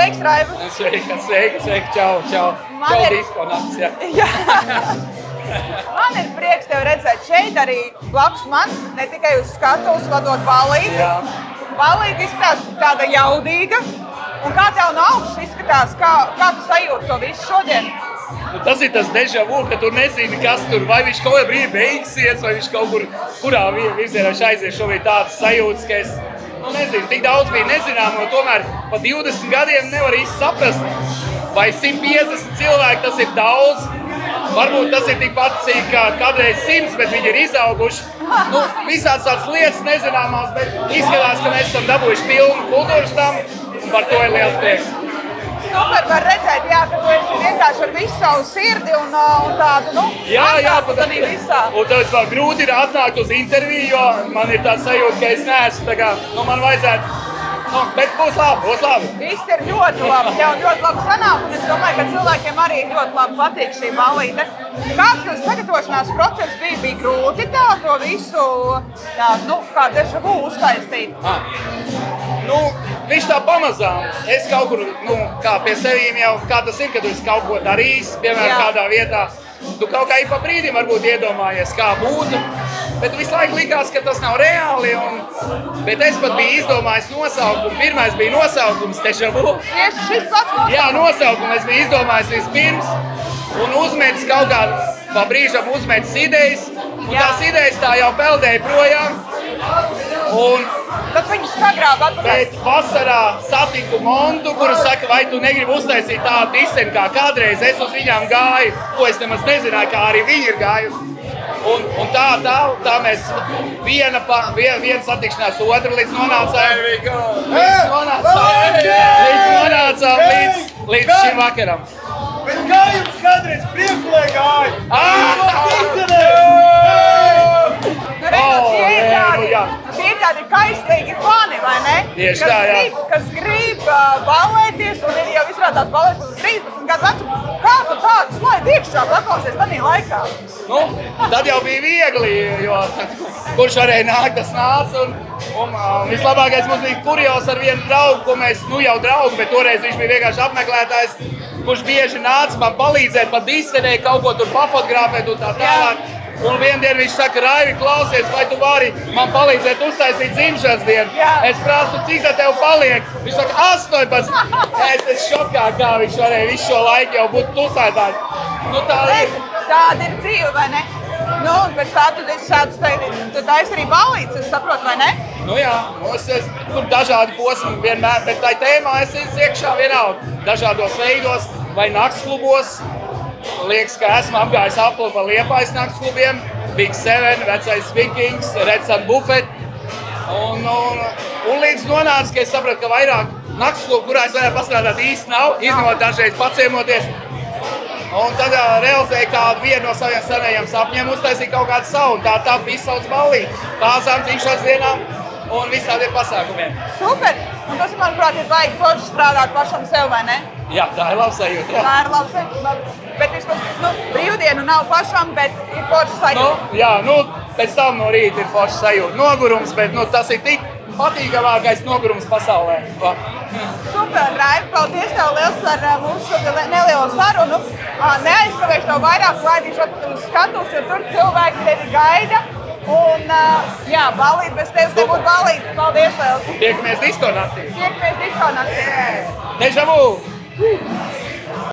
Sveiks, Raiva! Sveiki, čau, disko nakts, jā. Man ir prieks tevi redzēt šeit, arī blakus man, ne tikai uz skatuves vadot ballīti. Jā. Ballīti izskatās tāda jaudīga. Un kā tev no augšas izskatās, kā tu sajūti to visu šodien? Tas ir tas deja vu, ka tu nezini, kas tur, vai viņš kaut kādā brīdī beigsies, vai viņš kaut kurā virzienā aizies. Šobrīd tādas sajūtas, ka es nezinu, tik daudz bija nezināmo, tomēr pa 20 gadiem nevar īsti saprast, vai 150 cilvēki tas ir daudz. Varbūt tas ir tikpat cik kā kādreiz 100, bet viņi ir izauguši. Visāds tādas lietas nezināmās, bet izskatās, ka mēs esam dabūjuši pilnu kultūras tam, un par to ir liels prieks. Super, var redzēt, jā, ka tu esi vienkārši ar visu savu sirdi un tādu, Jā, pat arī visā. Un tāpēc man grūti ir atnākt uz interviju, jo man ir tāds sajūta, ka es neesmu tā kā, man vajadzētu, bet būs labi. Viss ir ļoti labi, jau ļoti labi sanāk, un es domāju, ka cilvēkiem arī ļoti labi patīk šī ballīte. Kāds tas sagatavošanās process bija grūti to visu, kā deja vu uztaisīt? Viņš tā pamazām. Es kaut kur, kā pie sevīm jau, kā tas ir, kad tu esi kaut ko darījis, piemēram, kādā vietā. Tu kaut kā pa brīdim varbūt iedomājies, kā būtu, bet visu laiku likās, ka tas nav reāli. Bet es pat biju izdomājis nosaukumu. Pirmais bija nosaukums deja vu. Tieši šis pats nosaukums? Jā, nosaukumu es biju izdomājis vispirms un uzmetis kaut kā pa brīžam uzmetis idejas. Un tās idejas tā jau peldēja projām. Tad viņus sagrāba atpakaļ. Bet vasarā satiku Montu, kuru saka, vai tu negribi uztaisīt tādu diseni kā kādreiz. Es uz viņām gāju, ko es nemaz nezināju, kā arī viņi ir gājusi. Un tā mēs viena satikšanās otru līdz nonācām līdz šim vakaram. Bet kā jums kādreiz priekulē gāja? Tie ir tādi kaistīgi fani, vai ne? Tieši tā, jā. Kas grib ballēties, un ir jau izrādās ballēties uz 13 gadu vecumu. Kā tu tādu slaidi iekšā paklausies tādā laikā? Tad jau bija viegli, jo kurš varēja nākt, tas nāca. Un vislabākais mums bija kurjos ar vienu draugu, ko mēs, jau draugu, bet toreiz viņš bija vienkārši apmeklētājs, kurš bieži nāca man palīdzēt, pat disenē, kaut ko tur pafotografēt un tā tālāk. Un viendien viņš saka, Raivi, klausies, vai tu vari man palīdzēt uztaisīt dzimšanas dienu? Es prasu, cik tā tev paliek? Viņš saka, 18. Es esmu šokā, kā viņš varēja visu šo laiku jau būt tusētājs. Tāda ir dzīve, vai ne? Un pēc tā tu taisi arī ballītes, es saprotu, vai ne? Jā, tur dažādi posmi vienmēr, bet tā tēmā es iekšā vienalga. Dažādos veidos vai naktsklubos. Liekas, ka esmu apgājis apli pa Liepājas naktsklubiem, Big Seven, Vecais Vikings, Reds and Buffet. Un līdz nonāca, ka es sapratu, ka vairāk naktsklubu, kurā es varētu pastrādāt īsti nav, izņemot dažreiz paciemoties. Un tad realizēju kādu vienu no saviem senajiem sapņiem uztaisīt kaut kādu savu. Tā bija izsauc ballīti, kāzām, dzimšanas dienām un visādiem pasākumiem. Super! Un tas, manuprāt, ir vajag forši strādāt pašam sev, vai ne? Jā, tā ir laba sajūta. Tā ir laba sajūta. Bet vismaz, brīvdienu nav pašam, bet ir forši sajūta. Pēc tam no rīta ir forši sajūta. Nogurums, bet tas ir tik patīkamākais nogurums pasaulē. Super, Raivi, paldies tev liels par mūsu nelielo sarunu. Neaizskavēšu tev vairāk, laidīšu uz skatuves, jo tur cilvēki tevi gaida. Un, ballīti bez tevis nebūtu ballīti. Paldies vēl. Tiekamies disko naktī. Tiekamies disko naktī. Deja vu!